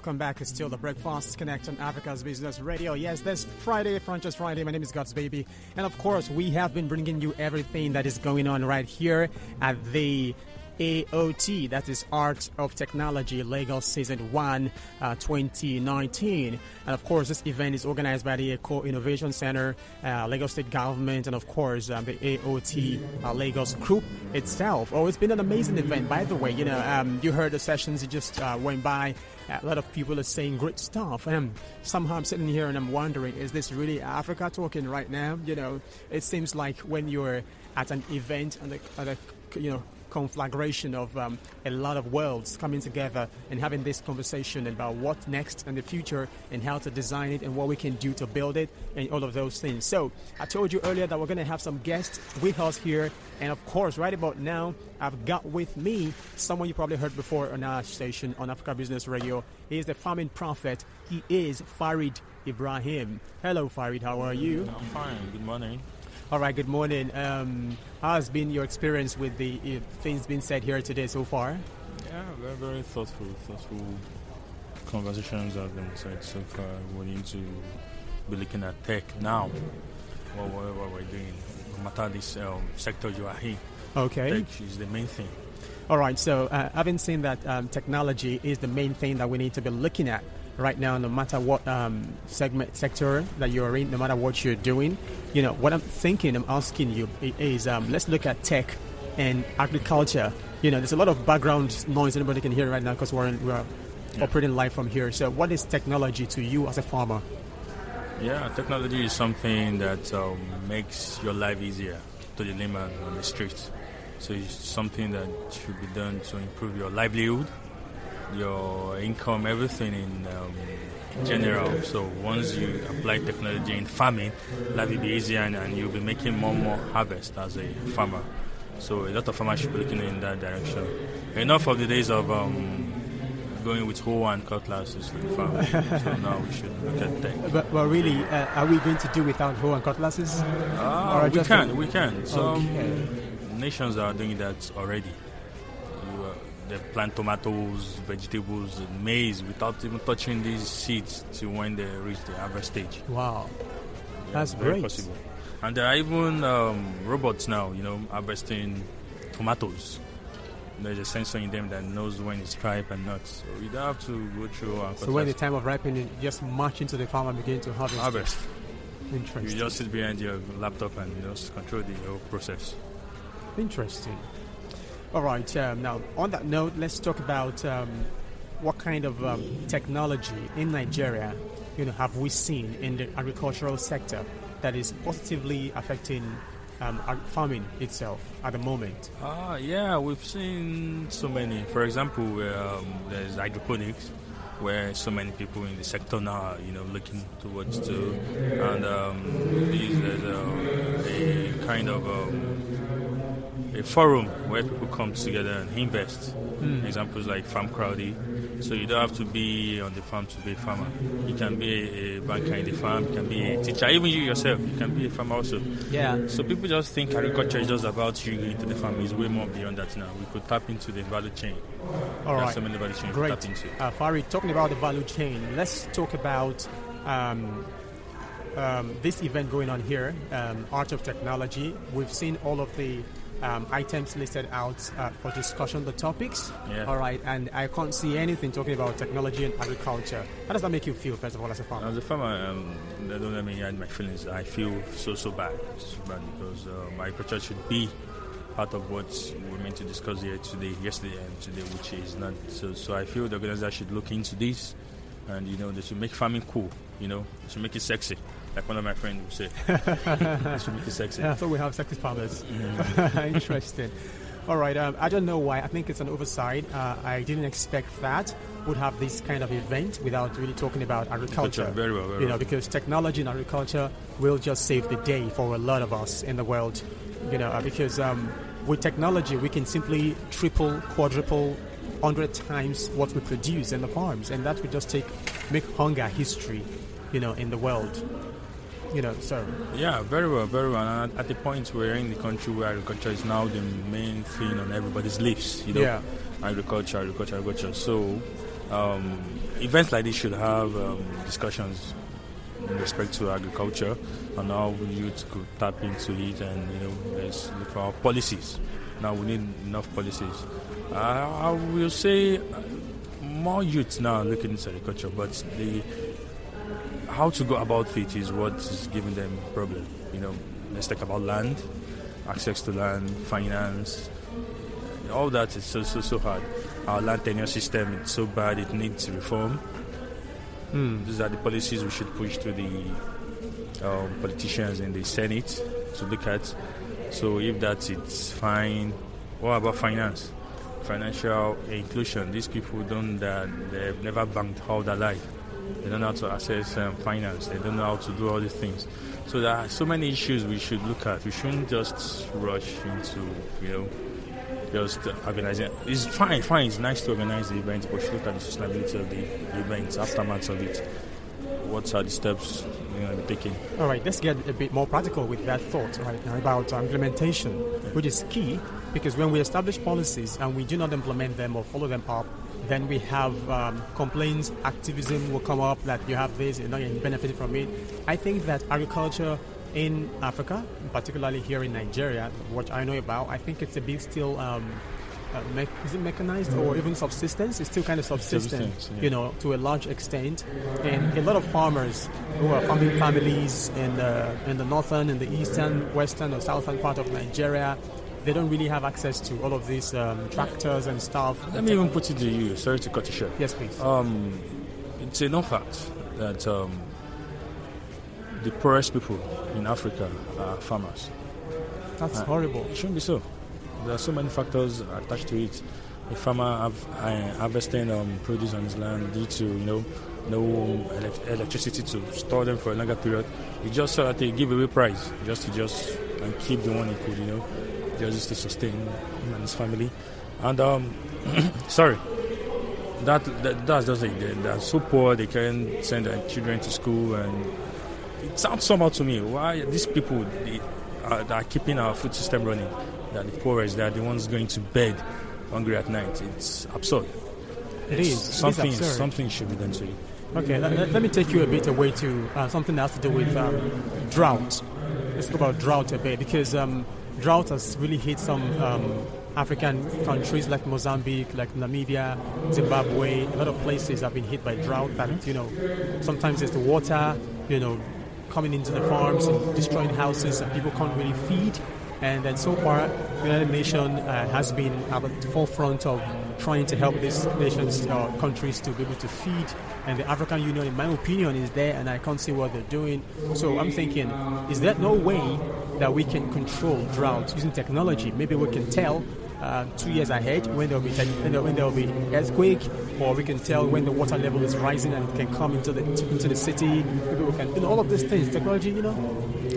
welcome back. It's still the Breakfast Connect on Africa's Business Radio. Yes, this Friday, Franchise Friday. My name is God's Baby. And of course, we have been bringing you everything that is going on right here at the AOT, that is Art of Technology, Lagos Season 1, 2019. And of course, this event is organized by the Eco Innovation Center, Lagos State Government, and of course, the AOT Lagos Group itself. Oh, it's been an amazing event, by the way. You heard the sessions, it just went by. A lot of people are saying great stuff. Somehow I'm sitting here and I'm wondering, is this really Africa talking right now? It seems like when you're at an event and conflagration of a lot of worlds coming together and having this conversation about what's next and the future and how to design it and what we can do to build it and all of those things. So I told you earlier that we're going to have some guests with us here. And of course, right about now, I've got with me someone you probably heard before on our station on Africa Business Radio. He is the farming prophet. He is Jareed Ibrahim. Hello, Jareed. How are you? I'm fine. Good morning. All right, good morning. How has been your experience with the things being said here today so far? Yeah, very, very thoughtful conversations have been said so far. We need to be looking at tech now, what we're doing, no matter this sector you are in. Okay. Tech is the main thing. All right, so having seen that technology is the main thing that we need to be looking at right now, no matter what sector that you're in, no matter what you're doing. What I'm asking you is, let's look at tech and agriculture. There's a lot of background noise anybody can hear right now because we're operating live from here. So what is technology to you as a farmer? Yeah, technology is something that makes your life easier to the layman on the street. So it's something that should be done to improve your livelihood, your income, everything in general. So once you apply technology in farming, life will be easier and you'll be making more harvest as a farmer. So a lot of farmers should be looking in that direction. Enough of the days of going with hoe and cutlasses for the farm. So now we should look at tech. But really, are we going to do without hoe and cutlasses? We can. Some nations are doing that already. They plant tomatoes, vegetables, maize without even touching these seeds till when they reach the harvest stage. Wow, that's very great. Possible. And there are even robots now, harvesting tomatoes. There's a sensor in them that knows when it's ripe and not. So you don't have to go through. So when the time of ripening, just march into the farm and begin to harvest. Interesting. You just sit behind your laptop and just control the whole process. Interesting. All right. Now, on that note, let's talk about what kind of technology in Nigeria, have we seen in the agricultural sector that is positively affecting farming itself at the moment? Yeah, we've seen so many. For example, there's hydroponics, where so many people in the sector now are, looking towards to, and there's a kind of a forum where people come together and invest. Examples like Farm Crowdy. So you don't have to be on the farm to be a farmer. You can be a banker in the farm, you can be a teacher, even you yourself, you can be a farmer also. Yeah. So people just think agriculture is just about you going to the farm. It's way more beyond that now. We could tap into the value chain. All right. So many value chains Great. to tap into. Farid, talking about the value chain, let's talk about this event going on here, Art of Technology. We've seen all of the items listed out for discussion, the topics. Yeah. All right, and I can't see anything talking about technology and agriculture. How does that make you feel, first of all, as a farmer? As a farmer, don't let me hide my feelings. I feel so bad because agriculture should be part of what we're meant to discuss here yesterday and today, which is not. So I feel the organizer should look into this, and they should make farming cool. They should make it sexy. Like one of my friends would say. They should make it sexy. Yeah, so we have sexy farmers. Interesting. All right. I don't know why. I think it's an oversight. I didn't expect that would have this kind of event without really talking about agriculture. Very well. Because technology and agriculture will just save the day for a lot of us in the world. Because with technology we can simply triple, quadruple, 100 times what we produce in the farms, and that would just make hunger history, in the world. So. Yeah, very well. And at the point we're in the country where agriculture is now the main thing on everybody's lips, Agriculture. So events like this should have discussions in respect to agriculture and how youth could tap into it, and let's look for our policies. Now we need enough policies. I will say more youth now looking into agriculture, but how to go about it is what is giving them problem. Let's talk about land, access to land, finance. All that is so hard. Our land tenure system is so bad; it needs reform. These are the policies we should push to the politicians in the Senate to look at. So if that it's fine, what about finance? Financial inclusion. These people they've never banked all their life. They don't know how to access finance. They don't know how to do all these things. So there are so many issues we should look at. We shouldn't just rush into, just organizing. It's fine. It's nice to organize the event, but we should look at the sustainability of the events, aftermath of it. What are the steps we're taking? All right, let's get a bit more practical with that thought right now about implementation, which is key, because when we establish policies and we do not implement them or follow them up, then we have complaints, activism will come up that you have this, you're not getting benefited from it. I think that agriculture in Africa, particularly here in Nigeria, what I know about, I think it's a bit still, is it mechanized or even subsistence? It's still kind of subsistence, yeah. To a large extent. And a lot of farmers who are farming families in the northern, in the eastern, western or southern part of Nigeria, they don't really have access to all of these tractors and stuff. Let me even put it to you. Sorry to cut you short. Yes, please. It's a known fact that the poorest people in Africa are farmers. That's horrible. It shouldn't be so. There are so many factors attached to it. A farmer harvesting produce on his land due to no electricity to store them for a longer period. He just so that they give away price just and keep the one he could, just to sustain him and his family. And sorry, that's just it. They're so poor they can't send their children to school, and it sounds somehow to me why these people that are keeping our food system running. That the poorest, they are the ones going to bed hungry at night. It's absurd. It is. Something should be done to it. Okay, let me take you a bit away to something that has to do with drought. Let's talk about drought a bit, because drought has really hit some African countries like Mozambique, like Namibia, Zimbabwe. A lot of places have been hit by drought. That sometimes it's the water, coming into the farms and destroying houses, and people can't really feed. And then so far, the United Nations has been at the forefront of trying to help these nations, countries to be able to feed. And the African Union, in my opinion, is there, and I can't see what they're doing. So I'm thinking, is there no way that we can control drought using technology? Maybe we can tell 2 years ahead when there will be earthquake, or we can tell when the water level is rising and it can come into the city. Maybe we can, all of these things, technology,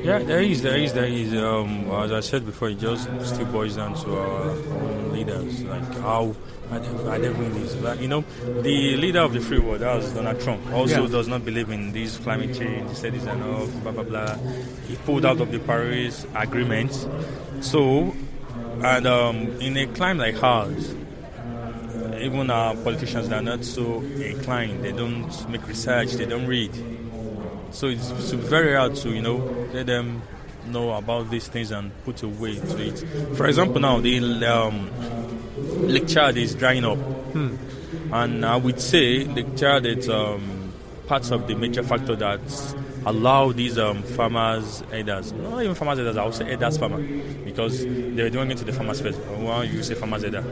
Yeah, there is. As I said before, it just still boils down to our own leaders, like how are they doing this? Like, the leader of the free world, that was Donald Trump, also does not believe in this climate change. He said it's enough, blah, blah, blah. He pulled out of the Paris Agreement. So, and in a climate like ours, even our politicians that are not so inclined, they don't make research, they don't read. So it's very hard to, let them know about these things and put a way to it. For example, now the Lake Chad is drying up, and I would say Lake Chad is part of the major factor that allow these farmers, elders, not even farmers, elders, I would say elders farmer, because they're doing it to the farmers first. Why you say farmers elder?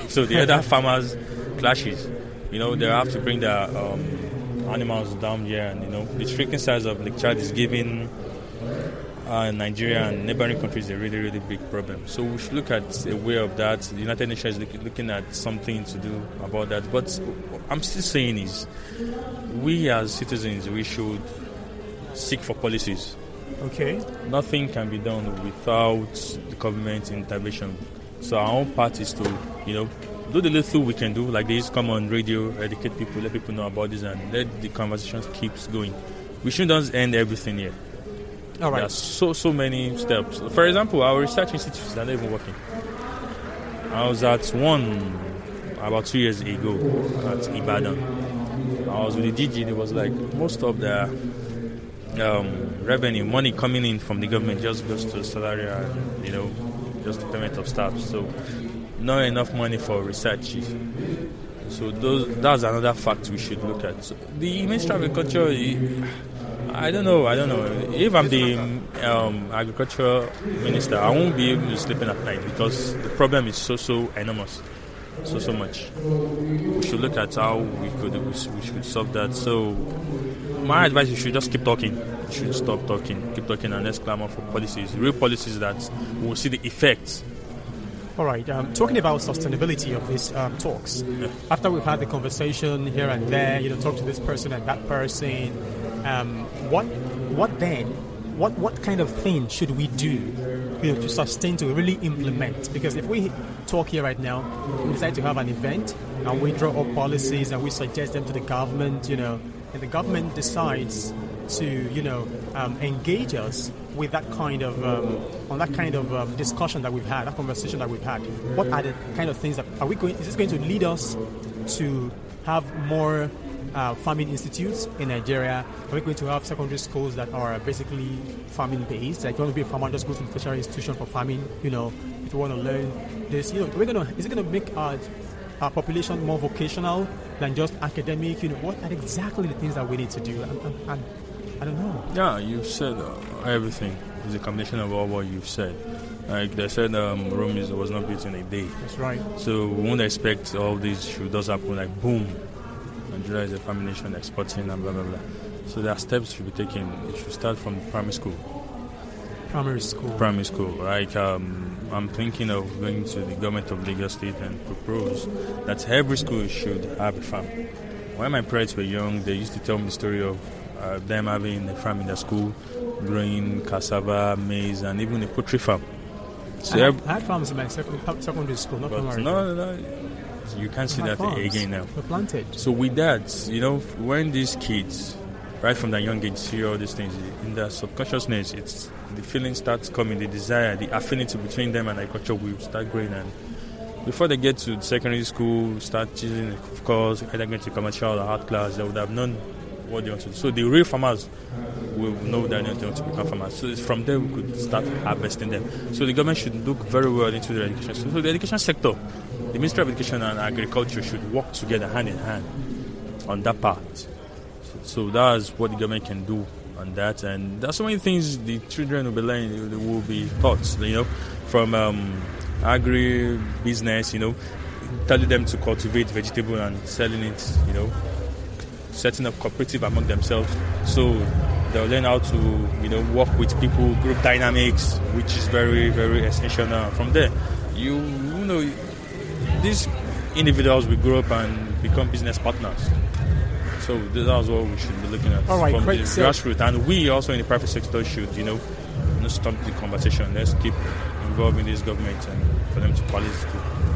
So the other farmers clashes. They have to bring their animals down here, and the shrinking size of Lake Chad is giving Nigeria and neighboring countries a really, really big problem. So we should look at a way of that. The United Nations is looking at something to do about that. But I'm still saying is, we as citizens, we should seek for policies. Okay. Nothing can be done without the government intervention. So our own part is to, do the little we can do, like this, come on radio, educate people, let people know about this, and let the conversations keep going. We shouldn't end everything here. All right. There are so many steps. For example, our research institutes are not even working. I was at one about 2 years ago at Ibadan. I was with the DG. It was like most of the revenue, money coming in from the government just goes to salary and, just the payment of staff. So not enough money for research. So that's another fact we should look at. So the Ministry of Agriculture, I don't know. If I'm the agriculture minister, I won't be able to sleep in at night because the problem is so enormous, so much. We should look at how we should solve that. So my advice is you should just keep talking. You should stop talking, keep talking, and let's clamor for policies, real policies that will see the effects. All right. Talking about sustainability of these talks, after we've had the conversation here and there, talk to this person and that person, what then? What kind of thing should we do, to sustain, to really implement? Because if we talk here right now, we decide to have an event and we draw up policies and we suggest them to the government, and the government decides to, engage us with that kind of on that kind of discussion that we've had, that conversation that we've had. What are the kind of things that is this going to lead us to have more farming institutes in Nigeria? Are we going to have secondary schools that are basically farming based? Like, if you want to be a farmer, just go to the tertiary institution for farming. If you want to learn this, is it going to make our population more vocational than just academic? What are exactly the things that we need to do? I don't know. Yeah, you've said everything. It's a combination of all what you've said. Like they said, Rome was not built in a day. That's right. So we won't expect all these should just happen like boom. Nigeria is a farming nation, exporting and blah blah blah. So there are steps should be taken. It should start from primary school. Primary school. Like I'm thinking of going to the government of Lagos State and propose that every school should have a farm. When my parents were young, they used to tell me the story of them having a farm in their school, growing cassava, maize, and even a poultry farm. So I had farms in my secondary school, not primary. No, you can't see that again now. We're planted. So with that, when these kids, right from their young age, see all these things, in their subconsciousness, it's the feeling starts coming, the desire, the affinity between them and agriculture will start growing. And before they get to secondary school, start choosing, of course, either going to commercial or art class, they would have known what they want to do. So the real farmers will know that they want to become farmers. So from there we could start harvesting them. So the government should look very well into the education. So the education sector, the Ministry of Education and Agriculture should work together hand in hand on that part. So that's what the government can do on that. And there's so many things the children will be learning, they will be taught, from agri-business, telling them to cultivate vegetable and selling it, setting up cooperative among themselves. So they'll learn how to, work with people, group dynamics, which is very, very essential now. From there, these individuals will grow up and become business partners. So that's what we should be looking at. All right, from great. the grassroots. And we also in the private sector should, not stop the conversation. Let's keep involving this government and for them to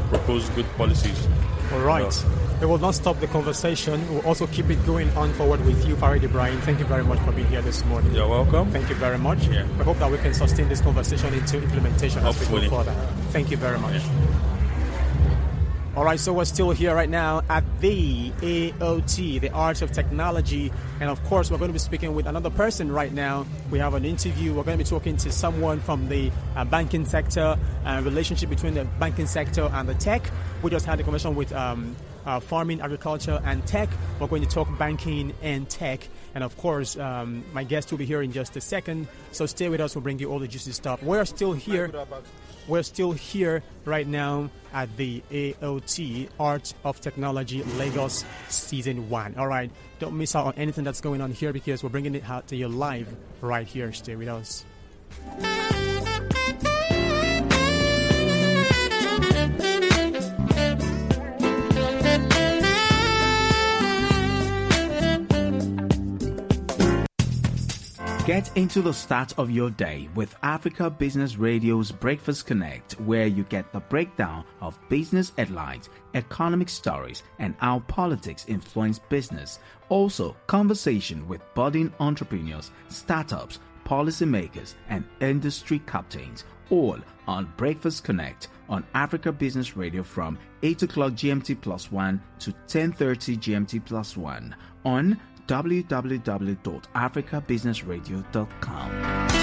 propose good policies. All right. We will not stop the conversation. We'll also keep it going on forward with you, Jareed Ibrahim. Thank you very much for being here this morning. You're welcome. Thank you very much. Yeah. We hope that we can sustain this conversation into implementation Hopefully. as we go further. Thank you very much. Yeah. All right, so we're still here right now at the AOT, the Art of Technology. And of course, we're going to be speaking with another person right now. We have an interview. We're going to be talking to someone from the banking sector, relationship between the banking sector and the tech. We just had a conversation with farming, agriculture, and tech. We're going to talk banking and tech. And of course, my guest will be here in just a second. So stay with us. We'll bring you all the juicy stuff. We're still here. We're still here right now at the AOT, Art of Technology, Lagos Season 1. All right, don't miss out on anything that's going on here because we're bringing it out to you live right here. Stay with us. Get into the start of your day with Africa Business Radio's Breakfast Connect, where you get the breakdown of business headlines, economic stories, and how politics influence business. Also, conversation with budding entrepreneurs, startups, policymakers, and industry captains, all on Breakfast Connect on Africa Business Radio from 8 o'clock GMT +1 to 10:30 GMT +1 on www.africabusinessradio.com.